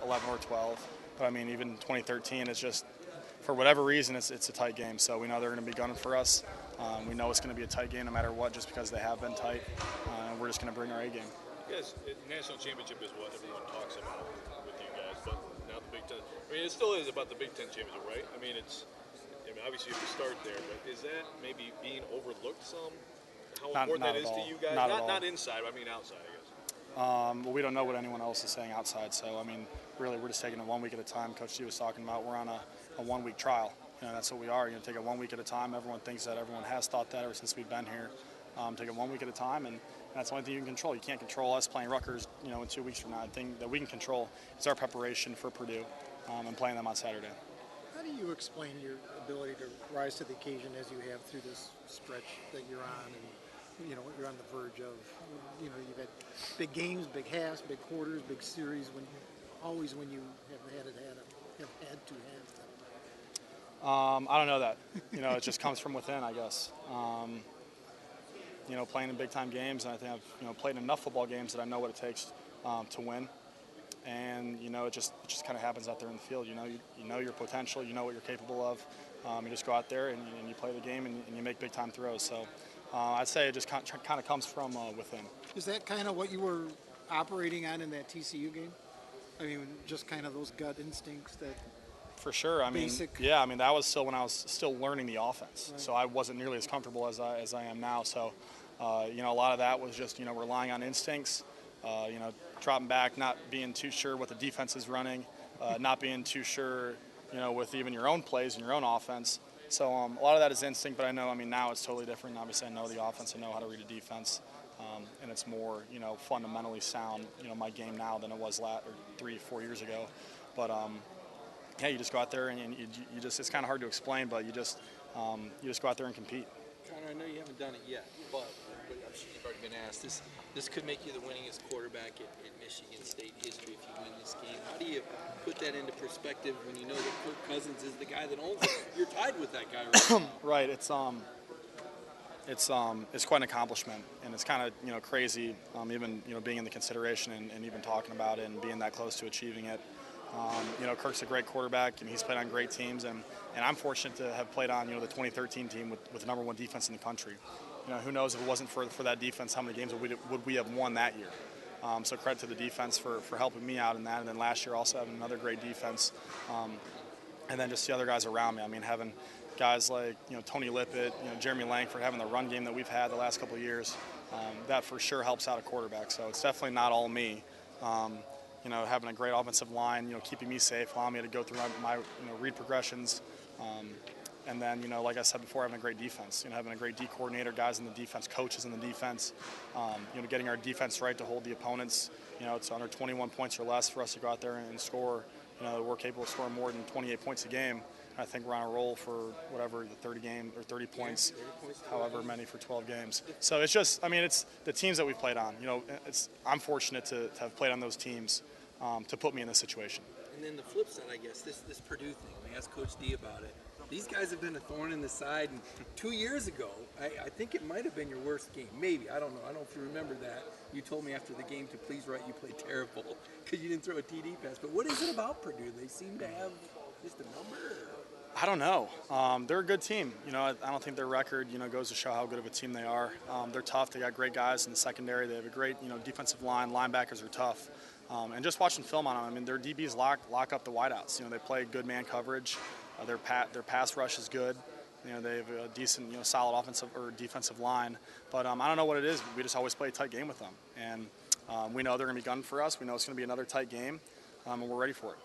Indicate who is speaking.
Speaker 1: 11 or 12. But I mean, even 2013, it's just, for whatever reason, it's a tight game. So we know they're going to be gunning for us. We know it's going to be a tight game no matter what, just because they have been tight. And we're just going to bring our A game.
Speaker 2: Yes, national championship is what everyone talks about with you guys, but now the Big Ten. I mean, it still is about the Big Ten championship, right? I mean, obviously you have to start there, but is that maybe being overlooked some? How important that is to you guys? Not inside, I mean outside, I guess.
Speaker 1: Well, we don't know what anyone else is saying outside, so I mean, really, we're just taking it 1 week at a time. Coach G was talking about we're on a 1 week trial. That's what we are. Take it 1 week at a time. Everyone thinks that. Everyone has thought that ever since we've been here. Take it 1 week at a time, and that's the only thing you can control. You can't control us playing Rutgers, in 2 weeks from now. The thing that we can control is our preparation for Purdue and playing them on Saturday.
Speaker 3: How do you explain your ability to rise to the occasion as you have through this stretch that you're on, and you're on the verge of? You've had big games, big halves, big quarters, big series. When you have had to have them.
Speaker 1: I don't know that. It just comes from within, I guess. Playing in big-time games, and I think I've played enough football games that I know what it takes to win. And it just kind of happens out there in the field. You know your potential. You know what you're capable of. You just go out there and you play the game and you make big-time throws. So I'd say it just kind of comes from within.
Speaker 3: Is that kind of what you were operating on in that TCU game? I mean, just kind of those gut instincts that.
Speaker 1: For sure. I mean, that was still when I was still learning the offense. Right. So I wasn't nearly as comfortable as I am now. So, a lot of that was just, relying on instincts, dropping back, not being too sure what the defense is running, not being too sure, with even your own plays and your own offense. So a lot of that is instinct, but now it's totally different. Obviously, I know the offense, I know how to read a defense, and it's more, fundamentally sound, my game now than it was 3-4 years ago. But yeah, you just go out there and you just, it's kind of hard to explain, but you just go out there and compete.
Speaker 4: Connor, I know you haven't done it yet, but I'm sure you've already been asked. This could make you the winningest quarterback in Michigan State history if you win this game. How do you put that into perspective when you know that Kirk Cousins is the guy that owns it? You're tied with that guy right now.
Speaker 1: Right. It's quite an accomplishment, and it's kind of crazy, even being in the consideration and even talking about it and being that close to achieving it. Kirk's a great quarterback, and he's played on great teams, and I'm fortunate to have played on the 2013 team with the #1 defense in the country. Who knows if it wasn't for that defense, how many games would we have won that year? So credit to the defense for helping me out in that, and then last year also having another great defense, and then just the other guys around me. Having guys like Tony Lippett, Jeremy Langford, having the run game that we've had the last couple of years, that for sure helps out a quarterback. So it's definitely not all me. Having a great offensive line, keeping me safe, allowing me to go through my read progressions. And then, like I said before, having a great defense, having a great D coordinator, guys in the defense, coaches in the defense, getting our defense right to hold the opponents. It's under 21 points or less for us to go out there and score. We're capable of scoring more than 28 points a game. I think we're on a roll for whatever, the 30 points, however many for 12 games. So it's just, it's the teams that we've played on. I'm fortunate to have played on those teams to put me in this situation.
Speaker 4: And then the flip side, I guess, this Purdue thing. I asked Coach D about it. These guys have been a thorn in the side. And 2 years ago, I think it might have been your worst game. Maybe. I don't know. I don't know if you remember that. You told me after the game to please write you played terrible because you didn't throw a TD pass. But what is it about Purdue? They seem to have just a number?
Speaker 1: I don't know. They're a good team. I don't think their record, goes to show how good of a team they are. They're tough. They got great guys in the secondary. They have a great, defensive line. Linebackers are tough. And just watching film on them, their DBs lock up the wideouts. They play good man coverage. Their pass rush is good. They have a decent, solid offensive or defensive line. But I don't know what it is. We just always play a tight game with them. And we know they're going to be gunning for us. We know it's going to be another tight game, and we're ready for it.